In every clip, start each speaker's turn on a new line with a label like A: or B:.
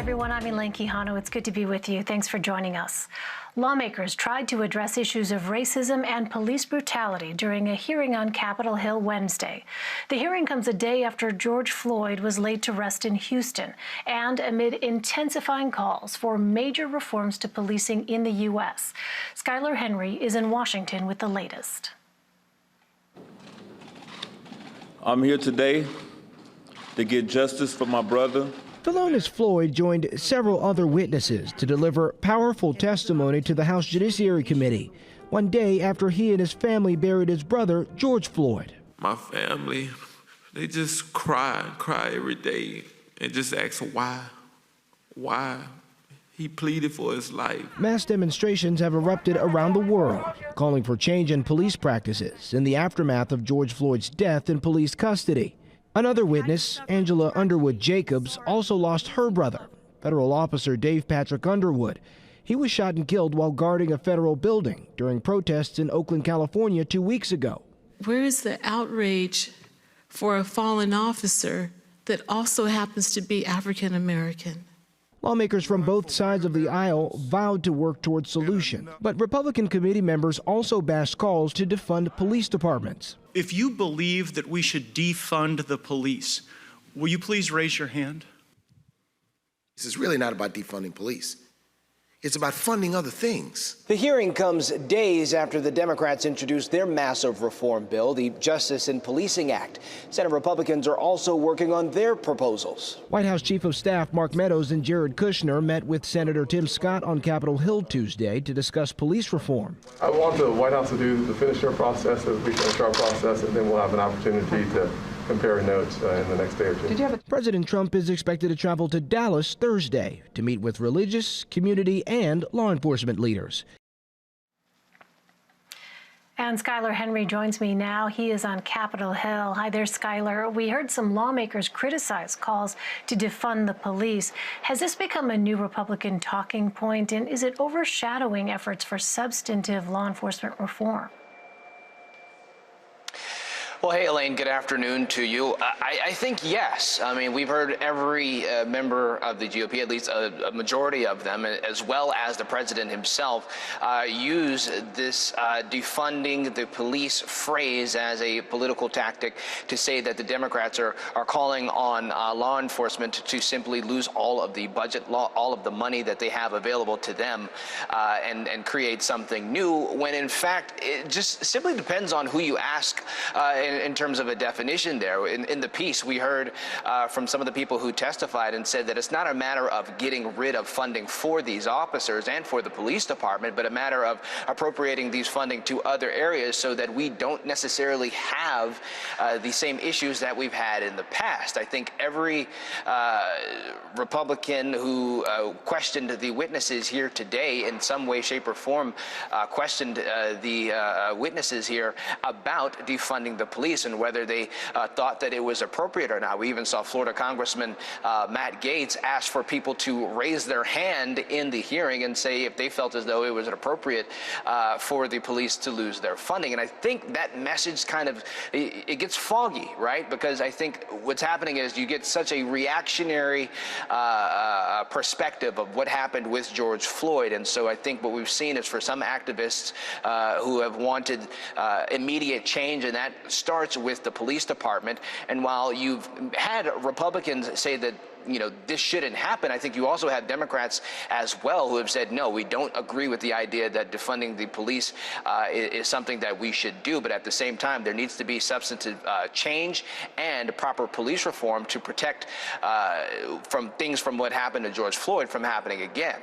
A: everyone. I'm Elaine Quijano. It's good to be with you. Thanks for joining us. Lawmakers tried to address issues of racism and police brutality during a hearing on Capitol Hill Wednesday. The hearing comes a day after George Floyd was laid to rest in Houston and amid intensifying calls for major reforms to policing in the U.S. Skyler Henry is in Washington with the latest.
B: I'm here today to get justice for my brother.
C: Philonise Floyd joined several other witnesses to deliver powerful testimony to the House Judiciary Committee, one day after he and his family buried his brother, George Floyd.
D: My family, they just cry every day and just ask why. He pleaded for his life.
C: Mass demonstrations have erupted around the world, calling for change in police practices in the aftermath of George Floyd's death in police custody. Another witness, Angela Underwood Jacobs, also lost her brother, federal officer Dave Patrick Underwood. He was shot and killed while guarding a federal building during protests in Oakland, California 2 weeks ago.
E: Where is the outrage for a fallen officer that also happens to be African American?
C: Lawmakers from both sides of the aisle vowed to work towards solution, but Republican committee members also bashed calls to defund police departments.
F: If you believe that we should defund the police, will you please raise your hand?
G: This is really not about defunding police. It's about funding other things.
H: The hearing comes days after the Democrats introduced their massive reform bill, the Justice in Policing Act. Senate Republicans are also working on their proposals.
C: White House Chief of Staff Mark Meadows and Jared Kushner met with Senator Tim Scott on Capitol Hill Tuesday to discuss police reform.
I: I want the White House to finish their process as we finish our process, and then we'll have an opportunity to compare notes in the next day or two.
C: President Trump is expected to travel to Dallas Thursday to meet with religious, community, and law enforcement leaders.
A: And Skyler Henry joins me now. He is on Capitol Hill. Hi there, Skyler. We heard some lawmakers criticize calls to defund the police. Has this become a new Republican talking point, and is it overshadowing efforts for substantive law enforcement reform?
J: Well, hey, Elaine, good afternoon to you. I think yes. I mean, we've heard every member of the GOP, at least a majority of them, as well as the president himself, use this defunding the police phrase as a political tactic to say that the Democrats are calling on law enforcement to simply lose all of the budget, all of the money that they have available to them and create something new, when in fact it just simply depends on who you ask in terms of a definition there. In the piece, we heard from some of the people who testified and said that it's not a matter of getting rid of funding for these officers and for the police department, but a matter of appropriating these funding to other areas so that we don't necessarily have the same issues that we've had in the past. I think every Republican who questioned the witnesses here today in some way, shape, or form questioned the witnesses here about defunding the police and whether they thought that it was appropriate or not. We even saw Florida Congressman Matt Gaetz ask for people to raise their hand in the hearing and say if they felt as though it was appropriate for the police to lose their funding. And I think that message kind of, it gets foggy, right? Because I think what's happening is you get such a reactionary perspective of what happened with George Floyd. And so I think what we've seen is for some activists who have wanted immediate change, and that starts with the police department. And while you've had Republicans say that, you know, this shouldn't happen, I think you also have Democrats as well who have said, no, we don't agree with the idea that defunding the police is something that we should do. But at the same time, there needs to be substantive change and proper police reform to protect from what happened to George Floyd from happening again.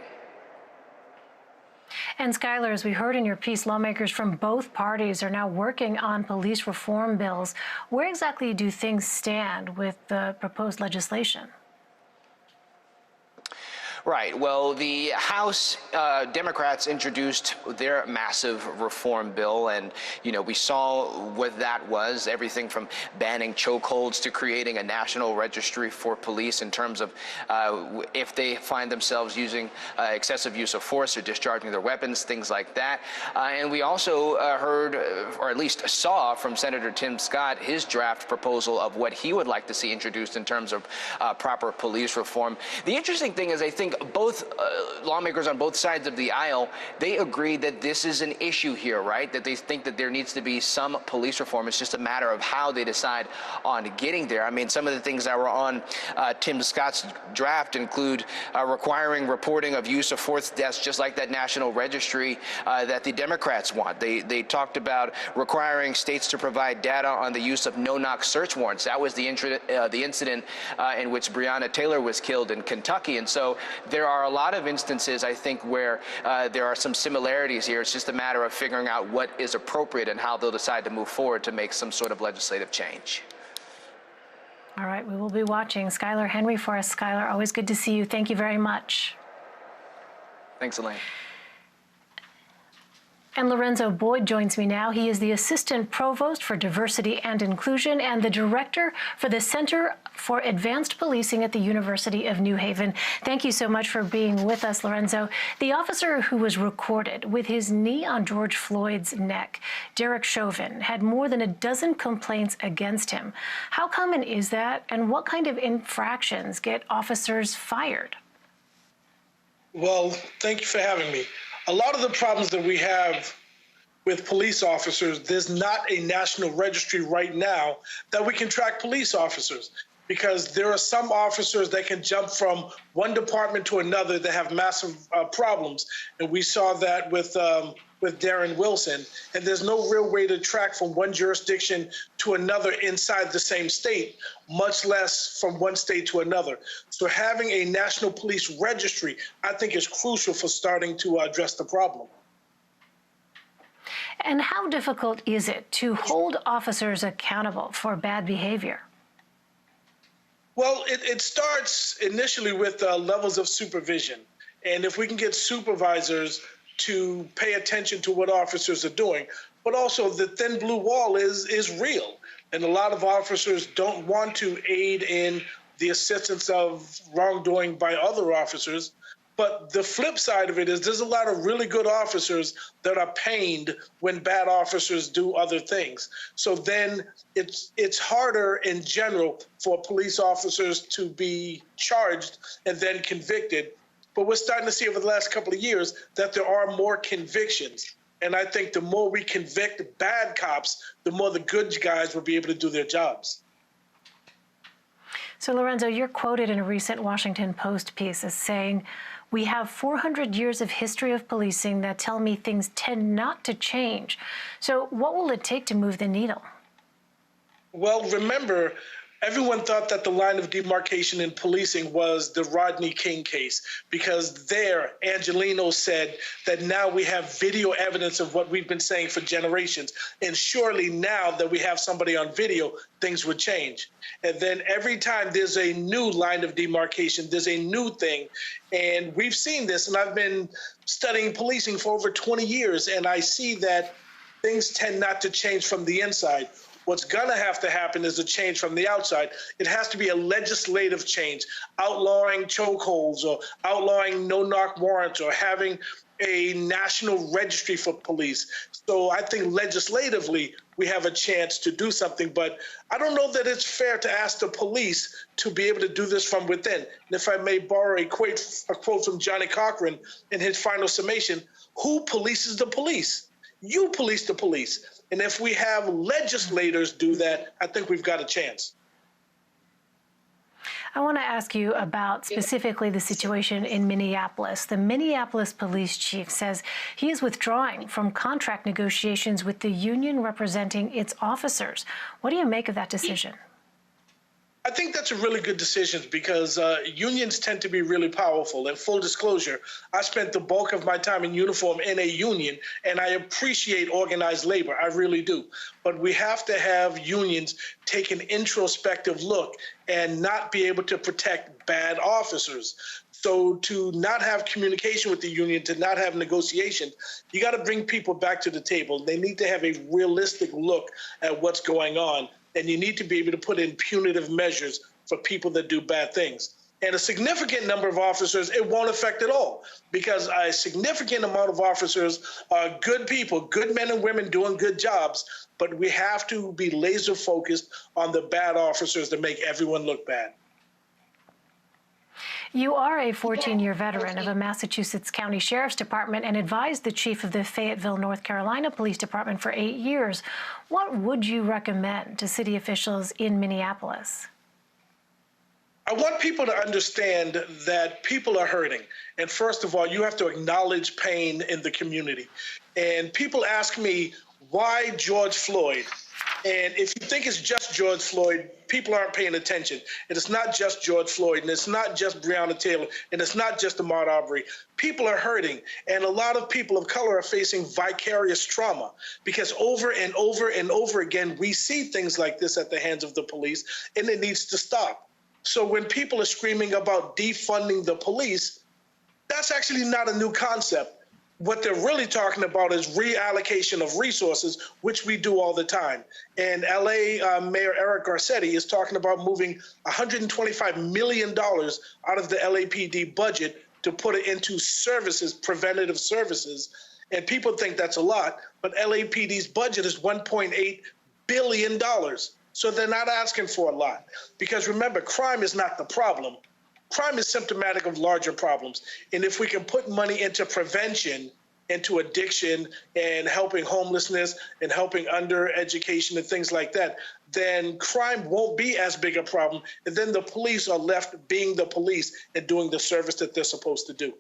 A: And Skyler, as we heard in your piece, lawmakers from both parties are now working on police reform bills. Where exactly do things stand with the proposed legislation?
J: Right. Well, the House Democrats introduced their massive reform bill, and, we saw what that was, everything from banning chokeholds to creating a national registry for police in terms of if they find themselves using excessive use of force or discharging their weapons, things like that. And we also heard, or at least saw from Senator Tim Scott, his draft proposal of what he would like to see introduced in terms of proper police reform. The interesting thing is, I think both lawmakers on both sides of the aisle, they agree that this is an issue here, right? That they think that there needs to be some police reform. It's just a matter of how they decide on getting there. I mean, some of the things that were on Tim Scott's draft include requiring reporting of use of force deaths, just like that national registry that the Democrats want. They talked about requiring states to provide data on the use of no-knock search warrants. That was the incident in which Breonna Taylor was killed in Kentucky. And so there are a lot of instances, I think, where there are some similarities here. It's just a matter of figuring out what is appropriate and how they'll decide to move forward to make some sort of legislative change.
A: All right, we will be watching. Skyler Henry for us. Skyler, always good to see you. Thank you very much.
J: Thanks, Elaine.
A: And Lorenzo Boyd joins me now. He is the Assistant Provost for Diversity and Inclusion and the Director for the Center for Advanced Policing at the University of New Haven. Thank you so much for being with us, Lorenzo. The officer who was recorded with his knee on George Floyd's neck, Derek Chauvin, had more than a dozen complaints against him. How common is that, and what kind of infractions get officers fired?
K: Well, thank you for having me. A lot of the problems that we have with police officers, there's not a national registry right now that we can track police officers, because there are some officers that can jump from one department to another that have massive problems. And we saw that with Darren Wilson. And there's no real way to track from one jurisdiction to another inside the same state, much less from one state to another. So having a national police registry, I think, is crucial for starting to address the problem.
A: And how difficult is it to hold officers accountable for bad behavior?
K: Well, it starts initially with levels of supervision. And if we can get supervisors to pay attention to what officers are doing, but also the thin blue wall is real. And a lot of officers don't want to aid in the assistance of wrongdoing by other officers. But the flip side of it is there's a lot of really good officers that are pained when bad officers do other things. So then it's harder in general for police officers to be charged and then convicted. But we're starting to see over the last couple of years that there are more convictions. And I think the more we convict bad cops, the more the good guys will be able to do their jobs.
A: So, Lorenzo, you're quoted in a recent Washington Post piece as saying, "We have 400 years of history of policing that tell me things tend not to change." So what will it take to move the needle?
K: Well, remember, everyone thought that the line of demarcation in policing was the Rodney King case, because there, Angelino said that now we have video evidence of what we've been saying for generations. And surely now that we have somebody on video, things would change. And then every time there's a new line of demarcation, there's a new thing. And we've seen this, and I've been studying policing for over 20 years, and I see that things tend not to change from the inside. What's going to have to happen is a change from the outside. It has to be a legislative change, outlawing chokeholds or outlawing no-knock warrants or having a national registry for police. So I think legislatively we have a chance to do something, but I don't know that it's fair to ask the police to be able to do this from within. And if I may borrow a quote from Johnny Cochran in his final summation, who polices the police? You police the police. And if we have legislators do that, I think we've got a chance.
A: I want to ask you about specifically the situation in Minneapolis. The Minneapolis police chief says he is withdrawing from contract negotiations with the union representing its officers. What do you make of that decision?
K: I think that's a really good decision, because unions tend to be really powerful. And full disclosure, I spent the bulk of my time in uniform in a union, and I appreciate organized labor. I really do. But we have to have unions take an introspective look and not be able to protect bad officers. So to not have communication with the union, to not have negotiation, you got to bring people back to the table. They need to have a realistic look at what's going on, and you need to be able to put in punitive measures for people that do bad things. And a significant number of officers, it won't affect at all, because a significant amount of officers are good people, good men and women doing good jobs, but we have to be laser focused on the bad officers that make everyone look bad.
A: You are a 14-year veteran of a Massachusetts County Sheriff's Department and advised the chief of the Fayetteville, North Carolina Police Department for 8 years. What would you recommend to city officials in Minneapolis?
K: I want people to understand that people are hurting. And first of all, you have to acknowledge pain in the community. And people ask me, why George Floyd? And if you think it's just George Floyd, people aren't paying attention. And it's not just George Floyd, and it's not just Breonna Taylor, and it's not just Ahmaud Arbery. People are hurting, and a lot of people of color are facing vicarious trauma, because over and over and over again, we see things like this at the hands of the police, and it needs to stop. So when people are screaming about defunding the police, that's actually not a new concept. What they're really talking about is reallocation of resources, which we do all the time. And LA Mayor Eric Garcetti is talking about moving $125 million out of the LAPD budget to put it into services, preventative services. And people think that's a lot, but LAPD's budget is $1.8 billion. So they're not asking for a lot. Because remember, crime is not the problem. Crime is symptomatic of larger problems. And if we can put money into prevention, into addiction, and helping homelessness and helping undereducation and things like that, then crime won't be as big a problem. And then the police are left being the police and doing the service that they're supposed to do.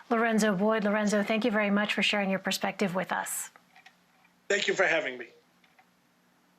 A: Lorenzo Boyd. Lorenzo, thank you very much for sharing your perspective with us.
K: Thank you for having me.